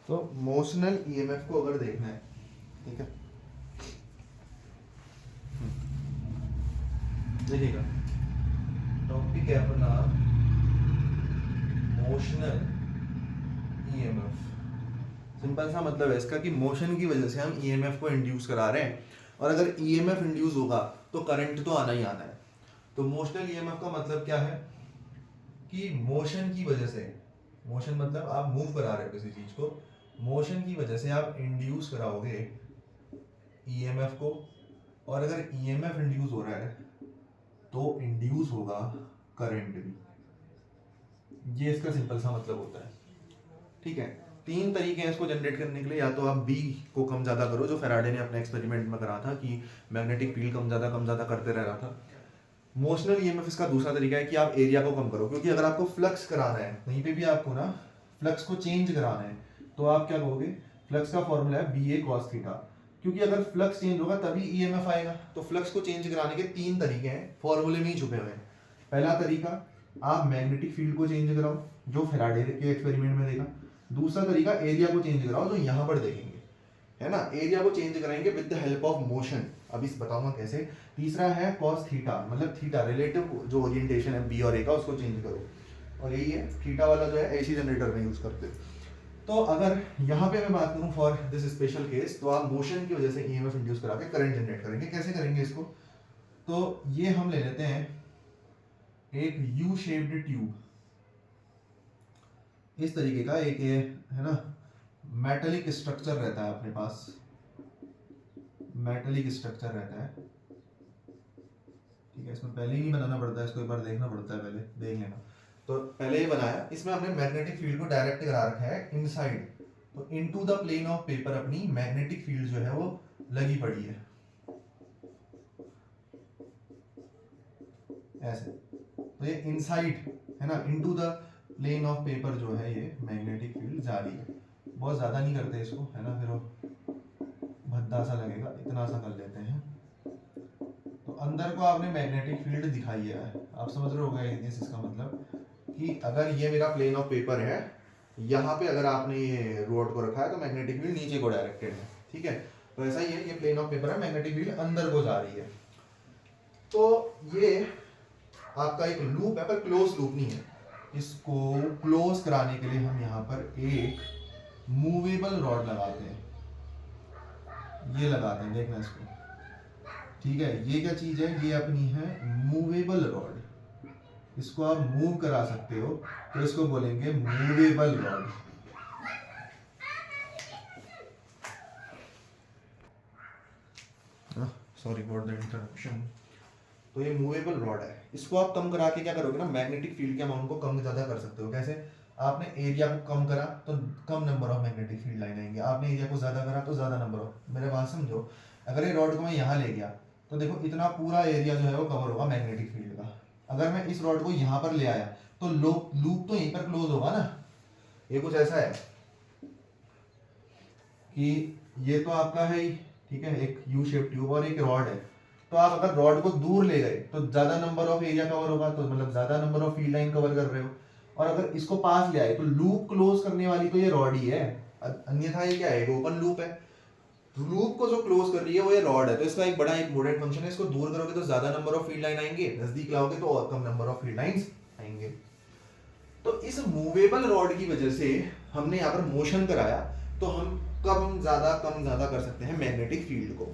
तो motional EMF को अगर देखना है, ठीक है, देखिएगा टॉपिक है अपना मोशनल ईएमएफ। सिंपल सा मतलब है इसका कि मोशन की वजह से हम ईएमएफ को इंड्यूस करा रहे हैं, और अगर ईएमएफ इंड्यूस होगा तो करंट तो आना ही आना है। तो मोशनल ईएमएफ का मतलब क्या है कि मोशन की वजह से, मोशन मतलब आप मूव करा रहे हो किसी चीज को, मोशन की वजह से आप इंड्यूस कराओगे ईएमएफ को, और अगर ईएमएफ इंड्यूस हो रहा है तो इंड्यूस होगा करंट भी। ये इसका सिंपल सा मतलब होता है, ठीक है। तीन तरीके हैं इसको जनरेट करने के लिए, या तो आप बी को कम ज्यादा करो, जो फेराडे ने अपने एक्सपेरिमेंट में करा था कि मैग्नेटिक फील्ड कम ज्यादा करते रह रहा था। मोशनल ईएमएफ इसका दूसरा तरीका है कि आप एरिया को कम करो, क्योंकि अगर आपको फ्लक्स कराना है कहीं पे भी, आपको ना फ्लक्स को चेंज कराना है, तो आप क्या कहोगे, फ्लक्स का फॉर्मूला है बी ए कॉस थीटा, क्योंकि अगर फ्लक्स चेंज होगा तभी ईएमएफ आएगा। तो फ्लक्स को चेंज कराने के तीन तरीके हैं, फॉर्मूले में ही छुपे हुए हैं। पहला तरीका, आप मैग्नेटिक फील्ड को चेंज कराओ, जो फेराडे के एक्सपेरिमेंट में देखा। दूसरा तरीका, एरिया को चेंज कराओ, जो यहाँ पर देखेंगे, है ना, एरिया को चेंज कराएंगे with the help of motion, अभी बताऊंगा कैसे। तीसरा है कॉस थीटा, मतलब थीटा रिलेटिव जो ओरिएंटेशन है बी और ए का, उसको चेंज करो, और यही है थीटा वाला जो है एसी जनरेटर में यूज करते हैं। तो अगर यहाँ पे मैं बात करूँ फॉर दिस स्पेशल केस, तो आप मोशन की वजह से ईएमएफ इंड्यूस करा के करंट जनरेट करेंगे। कैसे करेंगे इसको, तो ये हम ले लेते हैं एक यू शेप्ड ट्यूब, इस तरीके का एक ये है ना मेटेलिक स्ट्रक्चर रहता है अपने पास, मेटेलिक स्ट्रक्चर रहता है, ठीक है। इसमें पहले ही नहीं बनाना पड़ता है, इसको एक बार देखना पड़ता है, पहले देख लेना। तो पहले ये बनाया, इसमें हमने मैग्नेटिक फील्ड को डायरेक्ट करा रखा है इनसाइड, तो into the plane of paper अपनी मैग्नेटिक फील्ड जो है वो लगी पड़ी है ऐसे। तो ये इनसाइड है ना, into the plane of paper जो है ये मैग्नेटिक फील्ड जा रही है। बहुत ज्यादा नहीं करते इसको, है ना, फिर वो भद्दा सा लगेगा, इतना सा कर लेते हैं। तो अंदर को आपने मैग्नेटिक फील्ड दिखाई है, आप समझ रहे होगा इसका मतलब कि अगर ये मेरा प्लेन ऑफ पेपर है, यहाँ पे अगर आपने ये रोड को रखा है तो मैग्नेटिक फील्ड नीचे को डायरेक्टेड है, ठीक है। तो ऐसा ही है, ये प्लेन ऑफ पेपर है, मैग्नेटिक फील्ड अंदर को जा रही है। तो ये आपका एक लूप है, पर क्लोज लूप नहीं है। इसको क्लोज कराने के लिए हम यहाँ पर एक मूवेबल रॉड लगाते हैं, ये लगाते हैं, देखना इसको, ठीक है। ये क्या चीज है, ये अपनी है मूवेबल रॉड, इसको आप मूव करा सकते हो, तो इसको बोलेंगे movable rod. Sorry for the interruption. तो ये मूवेबल रॉड है, इसको आप कम करा के क्या करोगे ना, मैग्नेटिक फील्ड के अमाउंट को कम ज्यादा कर सकते हो। कैसे, आपने एरिया को कम करा तो कम number of magnetic field line आएंगे, आपने एरिया को ज्यादा करा तो ज्यादा नंबर ऑफ। मेरे बात समझो, अगर ये रॉड को मैं यहाँ ले गया तो देखो इतना पूरा एरिया जो है वो कवर होगा मैग्नेटिक फील्ड का। अगर मैं इस रॉड को यहाँ पर ले आया तो लूप तो यहीं पर क्लोज होगा ना। ये कुछ ऐसा है कि ये तो आपका है ही, ठीक है, एक यू शेप ट्यूब और एक रॉड है। तो आप अगर रॉड को दूर ले गए तो ज्यादा नंबर ऑफ एरिया कवर होगा, तो मतलब ज्यादा number of field line cover कर रहे हो। और अगर इसको पास ले आए तो लूप क्लोज करने वाली तो ये रॉड ही है, अन्यथा ये क्या है, ओपन लूप है। लूप को जो क्लोज कर रही है वो ये रॉड है, तो इसका एक बड़ा एक इंपॉर्टेंट फंक्शन है, इसको दूर करोगे तो ज्यादा नंबर ऑफ फील्ड लाइन आएंगे, नजदीक लाओगे तो और कम नंबर ऑफ फील्ड लाइंस आएंगे। तो इस मूवेबल रॉड की वजह से हमने यहाँ पर मोशन कराया, तो हम कम ज्यादा कर सकते हैं मैग्नेटिक फील्ड को।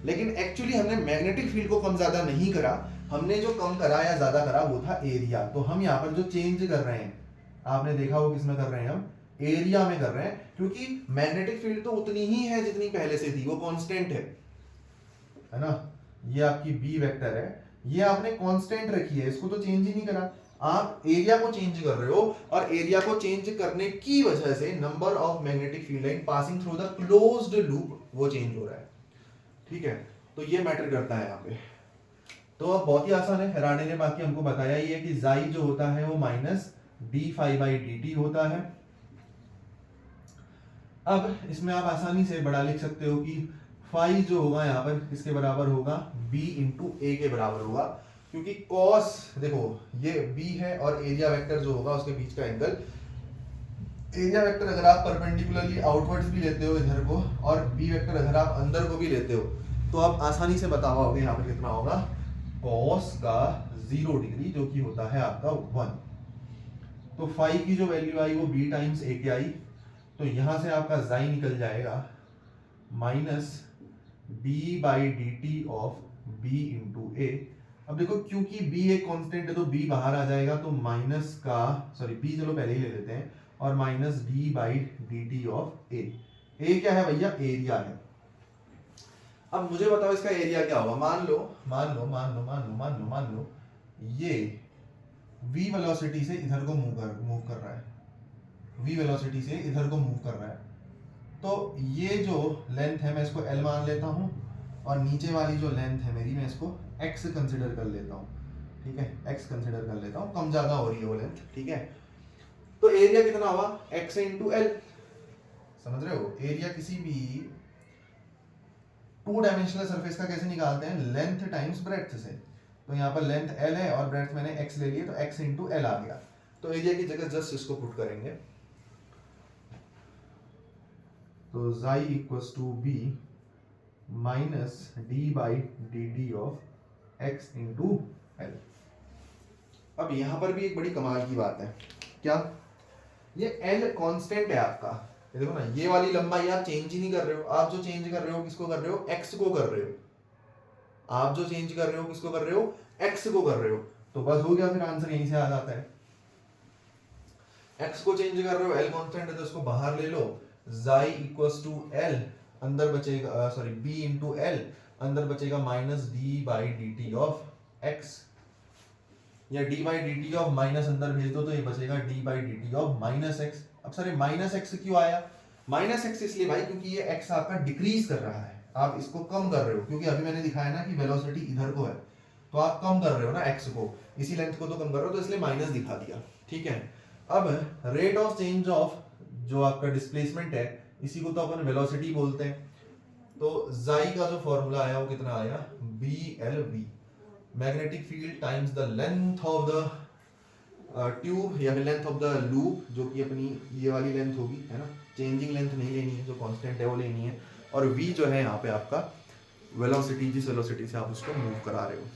लेकिन एक्चुअली हमने मैग्नेटिक फील्ड को कम ज्यादा नहीं करा, हमने जो कम करा या ज्यादा करा वो था एरिया। तो हम यहाँ पर जो चेंज कर रहे हैं, आपने देखा वो किसमें कर रहे हैं, हम एरिया में कर रहे हैं, क्योंकि मैग्नेटिक फील्ड तो उतनी ही है जितनी पहले से थी, वो कांस्टेंट है ना। ये आपकी बी वेक्टर है, ये आपने कांस्टेंट रखी है, इसको तो चेंज ही नहीं करा, आप एरिया को चेंज कर रहे हो। और एरिया को चेंज करने की वजह से number of magnetic field line passing through the closed loop वो चेंज हो रहा है, ठीक है। तो ये मैटर करता है यहाँ पे। तो अब बहुत ही आसान है, फेराडे ने बाकी हमको बताया ही है कि जाई जो होता है वो minus d phi by D t होता है। अब इसमें आप आसानी से बड़ा लिख सकते हो कि फाई जो होगा यहाँ पर किसके बराबर होगा, बी इंटू ए के बराबर होगा, क्योंकि कॉस देखो ये बी है और एरिया वेक्टर जो होगा उसके बीच का एंगल एरिया वेक्टर अगर आप परपेंडिकुलरली आउटवर्ड्स भी लेते हो इधर को, और बी वेक्टर अगर आप अंदर को भी लेते हो, तो आप आसानी से बता पाओगे यहाँ पे कितना होगा, कॉस का 0 डिग्री जो कि होता है आपका 1। तो फाई की जो वैल्यू आई वो बी टाइम्स ए के आई, तो यहां से आपका जाई निकल जाएगा minus D by D T of B into A. अब देखो क्योंकि b एक कांस्टेंट है तो b बाहर आ जाएगा, तो माइनस का सॉरी b चलो पहले ही ले लेते हैं, और minus D by D T of A. A क्या है भैया, एरिया है। अब मुझे बताओ इसका एरिया क्या होगा। मान लो ये v वेलोसिटी से इधर को मूव कर रहा है, v वेलोसिटी से इधर को मूव कर रहा है। तो ये जो लेंथ है मैं इसको l मान लेता हूँ, और नीचे वाली जो लेंथ है मेरी मैं इसको x कंसिडर कर लेता हूँ, ठीक है, x कंसिडर कर लेता हूँ, कम ज्यादा हो रही है वो लेंथ, ठीक है। तो एरिया कितना हुआ, x इंटू एल, समझ रहे हो। एरिया किसी भी 2 डायमेंशनल सरफेस का कैसे निकालते हैं, लेंथ टाइम्स ब्रेड्थ से। तो यहाँ पर लेंथ l है और ब्रेड्थ मैंने x ले लिए, तो x इंटू एल आ गया। तो एरिया की जगह जस्ट इसको पुट करेंगे, तो जाई equals to B minus D by D T of x into l. अब यहां पर भी एक बड़ी कमाल की बात है, क्या, ये एल कांस्टेंट है आपका। ये देखो ना, ये वाली लंबाई आप चेंज ही नहीं कर रहे हो, आप जो चेंज कर रहे हो किसको कर रहे हो, एक्स को कर रहे हो। आप जो चेंज कर रहे हो किसको कर रहे हो, एक्स को कर रहे हो। तो बस हो गया, फिर आंसर यहीं से आ जाता है। एक्स को चेंज कर रहे हो, एल कांस्टेंट है तो इसको बाहर ले लो, जाई इक्वल्स टू एल, अंदर बचेगा सॉरी बी इंटू एल, अंदर बचेगा minus D by D T of X, या D by D T of minus अंदर भेज दो तो ये बचेगा D by D T of minus X. अब सर माइनस एक्स क्यों आया, माइनस एक्स इसलिए भाई क्योंकि ये एक्स आपका डिक्रीज कर रहा है, आप इसको कम कर रहे हो, क्योंकि अभी मैंने दिखाया ना कि वेलोसिटी इधर को है, तो आप कम कर रहे हो ना एक्स को, इसी लेंथ को तो कम कर रहे हो, तो इसलिए माइनस दिखा दिया, ठीक है। अब रेट ऑफ चेंज ऑफ जो आपका डिस्प्लेसमेंट है, इसी को तो अपन वेलोसिटी बोलते हैं। तो जाई का जो फॉर्मूला आया वो कितना आया, B L V, magnetic field times the length of the tube या लेंथ ऑफ द लूप, जो कि अपनी ये वाली लेंथ होगी, है ना, चेंजिंग लेंथ नहीं लेनी है, जो कांस्टेंट है वो लेनी है, और v जो है यहाँ पे आपका वेलोसिटी, जिस वेलोसिटी से आप उसको मूव करा रहे हो।